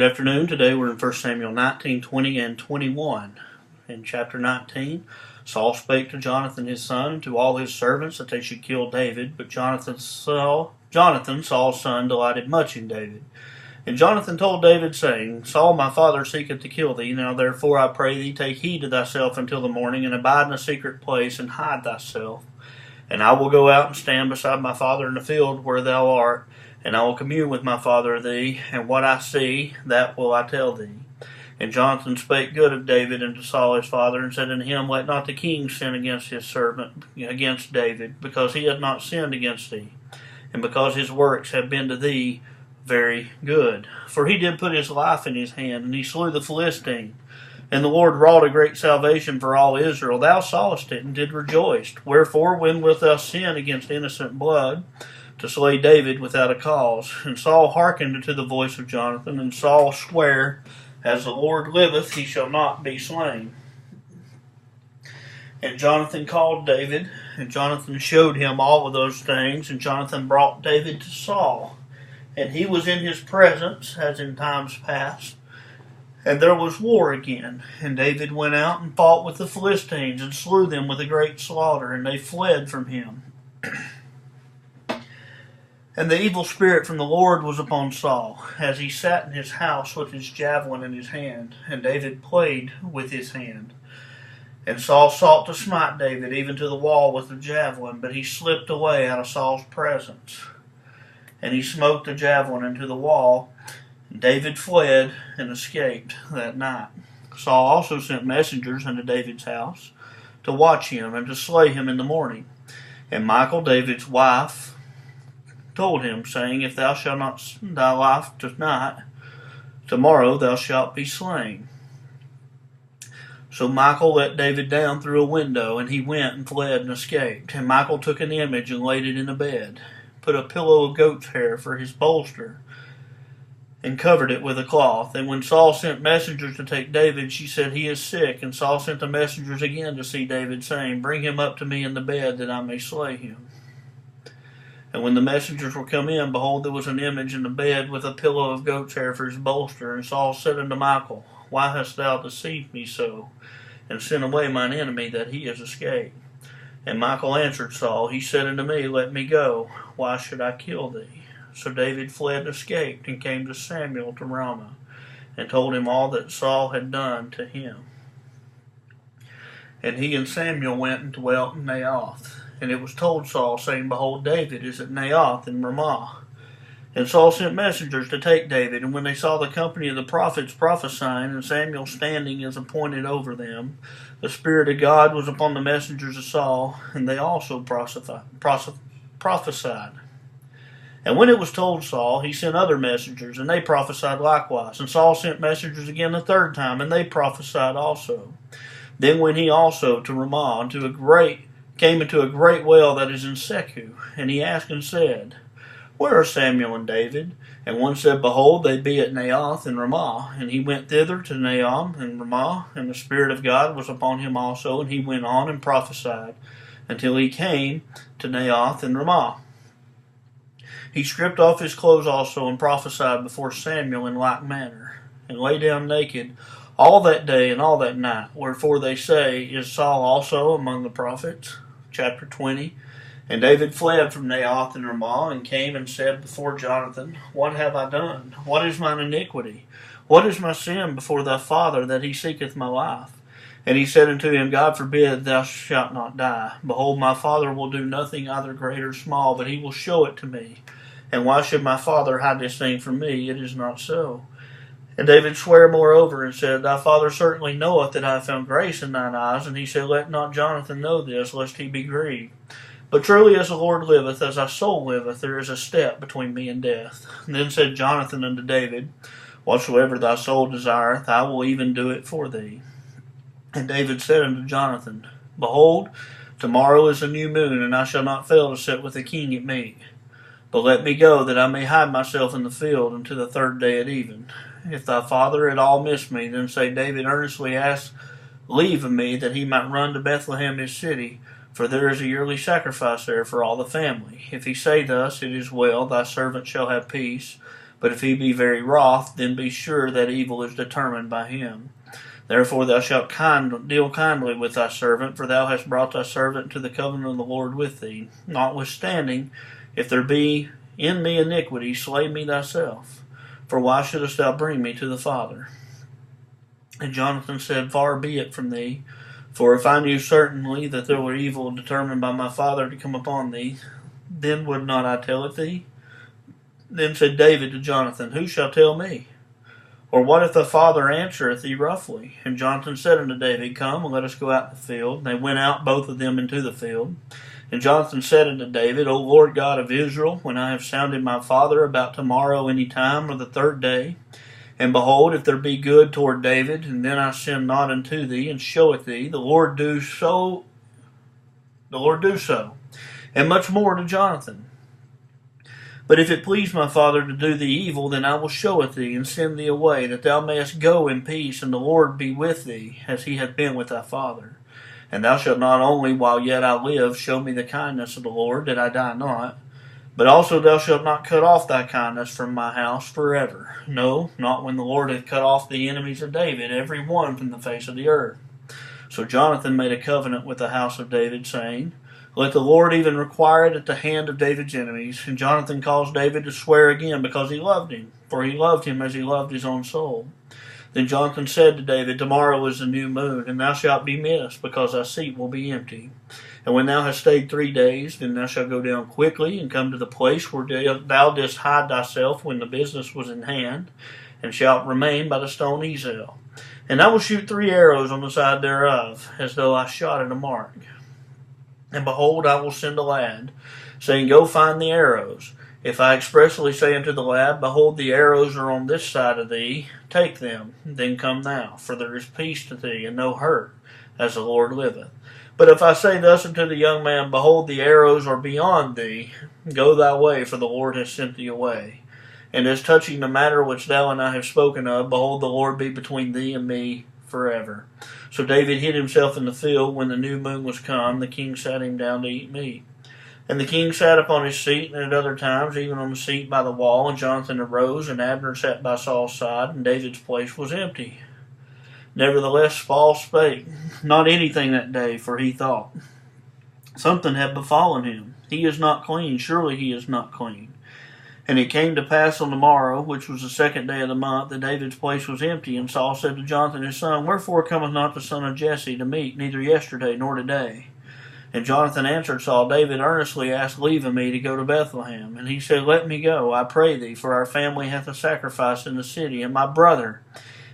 Good afternoon. Today we're in 1 Samuel 19, 20, and 21. In chapter 19, Saul spake to Jonathan his son and to all his servants that they should kill David. But Jonathan, Saul's son, delighted much in David. And Jonathan told David, saying, Saul my father seeketh to kill thee. Now therefore I pray thee, take heed to thyself until the morning, and abide in a secret place, and hide thyself. And I will go out and stand beside my father in the field where thou art, and I will commune with my father of thee, and what I see, that will I tell thee. And Jonathan spake good of David unto Saul his father, and said unto him, Let not the king sin against his servant, against David, because he hath not sinned against thee, and because his works have been to thee very good. For he did put his life in his hand, and he slew the Philistine. And the Lord wrought a great salvation for all Israel. Thou sawest it, and did rejoice. Wherefore, when wilt thou sin against innocent blood, to slay David without a cause? And Saul hearkened unto the voice of Jonathan, and Saul sware, As the Lord liveth, he shall not be slain. And Jonathan called David, and Jonathan showed him all of those things, and Jonathan brought David to Saul. And he was in his presence, as in times past. And there was war again. And David went out and fought with the Philistines, and slew them with a great slaughter, and they fled from him. And the evil spirit from the Lord was upon Saul, as he sat in his house with his javelin in his hand, and David played with his hand. And Saul sought to smite David even to the wall with the javelin, but he slipped away out of Saul's presence. And he smote the javelin into the wall, and David fled and escaped that night. Saul also sent messengers unto David's house to watch him and to slay him in the morning. And Michal, David's wife, told him, saying, If thou shalt not thy life tonight, tomorrow thou shalt be slain. So Michal let David down through a window, and he went and fled and escaped. And Michal took an image and laid it in a bed, put a pillow of goat's hair for his bolster, and covered it with a cloth. And when Saul sent messengers to take David, she said, He is sick. And Saul sent the messengers again to see David, saying, Bring him up to me in the bed, that I may slay him. And when the messengers were come in, behold, there was an image in the bed with a pillow of goat's hair for his bolster. And Saul said unto Michal, Why hast thou deceived me so, and sent away mine enemy, that he is escaped? And Michal answered Saul, He said unto me, Let me go. Why should I kill thee? So David fled and escaped, and came to Samuel to Ramah, and told him all that Saul had done to him. And he and Samuel went and dwelt in Naioth. And it was told Saul, saying, Behold, David is at Naioth in Ramah. And Saul sent messengers to take David. And when they saw the company of the prophets prophesying, and Samuel standing as appointed over them, the Spirit of God was upon the messengers of Saul, and they also prophesied. And when it was told Saul, he sent other messengers, and they prophesied likewise. And Saul sent messengers again the third time, and they prophesied also. Then went he also to Ramah, came into a great well that is in Secu. And he asked and said, Where are Samuel and David? And one said, Behold, they be at Naioth in Ramah. And he went thither to Naioth in Ramah, and the Spirit of God was upon him also, and he went on and prophesied, until he came to Naioth in Ramah. He stripped off his clothes also, and prophesied before Samuel in like manner, and lay down naked all that day and all that night. Wherefore they say, Is Saul also among the prophets? Chapter 20. And David fled from Naioth in Ramah, and came and said before Jonathan, What have I done? What is mine iniquity? What is my sin before thy father, that he seeketh my life? And he said unto him, God forbid, thou shalt not die. Behold, my father will do nothing either great or small, but he will show it to me. And why should my father hide this thing from me? It is not so. And David sware moreover, and said, Thy father certainly knoweth that I have found grace in thine eyes. And he said, Let not Jonathan know this, lest he be grieved. But truly as the Lord liveth, as thy soul liveth, there is a step between me and death. And then said Jonathan unto David, Whatsoever thy soul desireth, I will even do it for thee. And David said unto Jonathan, Behold, tomorrow is a new moon, and I shall not fail to sit with the king at meat. But let me go, that I may hide myself in the field unto the third day at even. If thy father at all miss me, then say, David earnestly asked leave of me, that he might run to Bethlehem his city, for there is a yearly sacrifice there for all the family. If he say thus, It is well, thy servant shall have peace. But if he be very wroth, then be sure that evil is determined by him. Therefore thou shalt deal kindly with thy servant, for thou hast brought thy servant into the covenant of the Lord with thee. Notwithstanding, if there be in me iniquity, slay me thyself. For why shouldest thou bring me to the Father? And Jonathan said, Far be it from thee, for if I knew certainly that there were evil determined by my father to come upon thee, then would not I tell it thee? Then said David to Jonathan, Who shall tell me? Or what if the father answereth thee roughly? And Jonathan said unto David, Come, and let us go out in the field. And they went out both of them into the field. And Jonathan said unto David, O Lord God of Israel, when I have sounded my father about tomorrow any time, or the third day, and behold, if there be good toward David, and then I send not unto thee, and show it thee, the Lord do so, and much more to Jonathan. But if it please my father to do thee evil, then I will show it thee, and send thee away, that thou mayest go in peace, and the Lord be with thee, as he hath been with thy father. And thou shalt not only, while yet I live, show me the kindness of the Lord, that I die not, but also thou shalt not cut off thy kindness from my house forever. No, not when the Lord hath cut off the enemies of David, every one from the face of the earth. So Jonathan made a covenant with the house of David, saying, Let the Lord even require it at the hand of David's enemies. And Jonathan caused David to swear again, because he loved him, for he loved him as he loved his own soul. Then Jonathan said to David, Tomorrow is the new moon, and thou shalt be missed, because thy seat will be empty. And when thou hast stayed 3 days, then thou shalt go down quickly, and come to the place where thou didst hide thyself when the business was in hand, and shalt remain by the stone Ezel. And I will shoot 3 arrows on the side thereof, as though I shot at a mark. And behold, I will send a lad, saying, Go find the arrows. If I expressly say unto the lad, Behold, the arrows are on this side of thee, take them, then come thou, for there is peace to thee, and no hurt, as the Lord liveth. But if I say thus unto the young man, Behold, the arrows are beyond thee, go thy way, for the Lord has sent thee away. And as touching the matter which thou and I have spoken of, behold, the Lord be between thee and me forever. So David hid himself in the field. When the new moon was come, the king sat him down to eat meat. And the king sat upon his seat, and at other times, even on the seat by the wall. And Jonathan arose, and Abner sat by Saul's side, and David's place was empty. Nevertheless, Saul spake not anything that day, for he thought, Something had befallen him. He is not clean, surely he is not clean. And it came to pass on the morrow, which was the 2nd day of the month, that David's place was empty. And Saul said to Jonathan his son, Wherefore cometh not the son of Jesse to meat, neither yesterday nor today? And Jonathan answered Saul, David earnestly asked leave of me to go to Bethlehem. And he said, Let me go, I pray thee, for our family hath a sacrifice in the city, and my brother,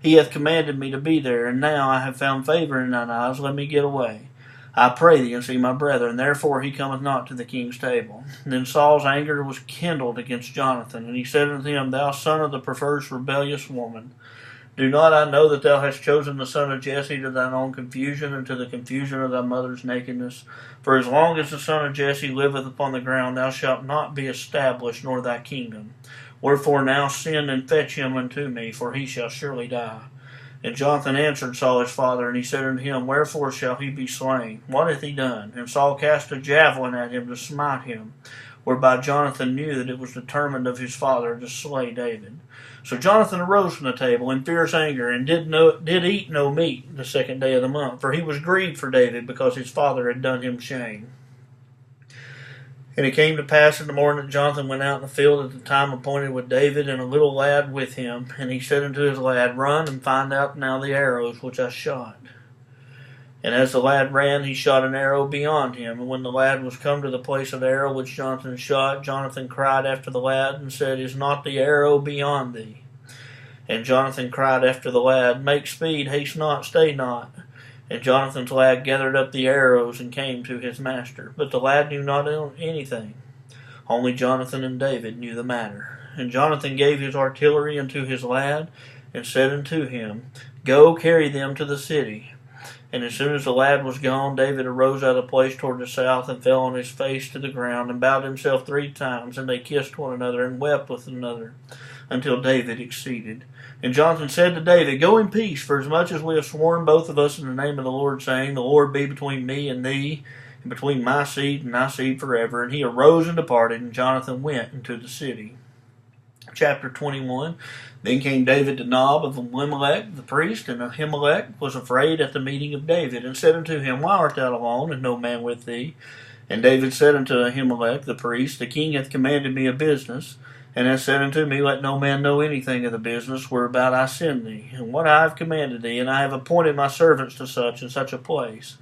he hath commanded me to be there. And now I have found favor in thine eyes, let me get away, I pray thee, and see my brethren. Therefore he cometh not to the king's table. And then Saul's anger was kindled against Jonathan, and he said unto him, Thou son of the perverse rebellious woman, do not I know that thou hast chosen the son of Jesse to thine own confusion, and to the confusion of thy mother's nakedness? For as long as the son of Jesse liveth upon the ground, thou shalt not be established, nor thy kingdom. Wherefore now send and fetch him unto me, for he shall surely die. And Jonathan answered Saul his father, and he said unto him, Wherefore shall he be slain? What hath he done? And Saul cast a javelin at him to smite him, whereby Jonathan knew that it was determined of his father to slay David. So Jonathan arose from the table in fierce anger, and did eat no meat the 2nd day of the month, for he was grieved for David, because his father had done him shame. And it came to pass in the morning that Jonathan went out in the field at the time appointed with David, and a little lad with him. And he said unto his lad, Run and find out now the arrows which I shot. And as the lad ran, he shot an arrow beyond him. And when the lad was come to the place of the arrow which Jonathan shot, Jonathan cried after the lad, and said, Is not the arrow beyond thee? And Jonathan cried after the lad, Make speed, haste not, stay not. And Jonathan's lad gathered up the arrows and came to his master. But the lad knew not anything. Only Jonathan and David knew the matter. And Jonathan gave his artillery unto his lad, and said unto him, Go, carry them to the city. And as soon as the lad was gone, David arose out of the place toward the south, and fell on his face to the ground, and bowed himself 3 times. And they kissed one another, and wept with another, until David exceeded. And Jonathan said to David, Go in peace, for as much as we have sworn both of us in the name of the Lord, saying, The Lord be between me and thee, and between my seed and thy seed forever. And he arose and departed, and Jonathan went into the city. Chapter 21. Then came David to Nob of Elimelech the priest, and Ahimelech was afraid at the meeting of David, and said unto him, Why art thou alone, and no man with thee? And David said unto Ahimelech the priest, The king hath commanded me a business, and hath said unto me, Let no man know anything of the business whereabout I send thee, and what I have commanded thee, and I have appointed my servants to such and such a place.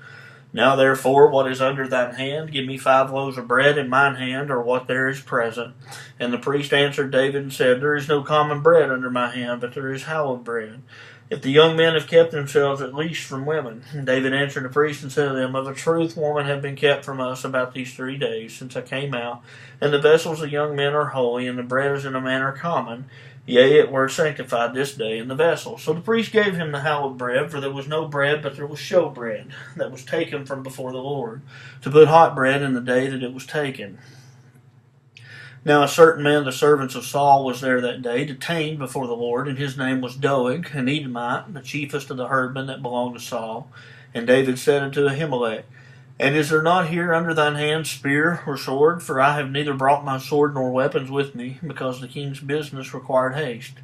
Now therefore, what is under thine hand, give me 5 loaves of bread in mine hand, or what there is present. And the priest answered David and said, There is no common bread under my hand, but there is hallowed bread. If the young men have kept themselves at least from women. And David answered the priest and said to them, Of a truth woman have been kept from us about these 3 days, since I came out. And the vessels of young men are holy, and the bread is in a manner common. Yea, it were sanctified this day in the vessel. So the priest gave him the hallowed bread, for there was no bread, but there was show bread, that was taken from before the Lord, to put hot bread in the day that it was taken. Now a certain man of the servants of Saul was there that day, detained before the Lord, and his name was Doeg, an Edomite, the chiefest of the herdmen that belonged to Saul. And David said unto Ahimelech, And is there not here under thine hand spear or sword? For I have neither brought my sword nor weapons with me, because the king's business required haste.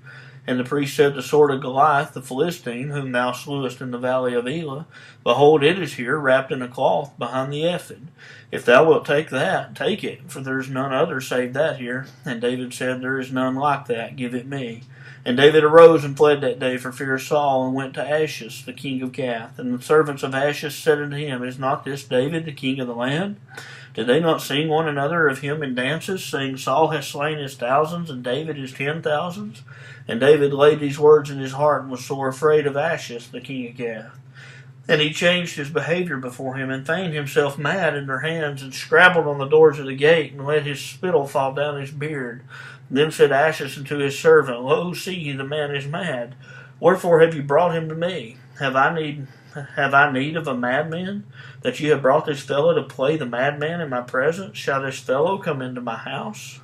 And the priest said, The sword of Goliath, the Philistine, whom thou slewest in the valley of Elah, behold, it is here, wrapped in a cloth behind the ephod. If thou wilt take that, take it, for there is none other save that here. And David said, There is none like that, give it me. And David arose and fled that day for fear of Saul, and went to Achish, the king of Gath. And the servants of Achish said unto him, Is not this David, the king of the land? Did they not sing one another of him in dances, saying, Saul hath slain his thousands, and David his 10,000s? And David laid these words in his heart, and was sore afraid of Achish, the king of Gath. And he changed his behavior before him, and feigned himself mad in their hands, and scrabbled on the doors of the gate, and let his spittle fall down his beard. Then said Achish unto his servant, Lo, see ye, the man is mad. Wherefore have you brought him to me? Have I need of a madman, that ye have brought this fellow to play the madman in my presence? Shall this fellow come into my house?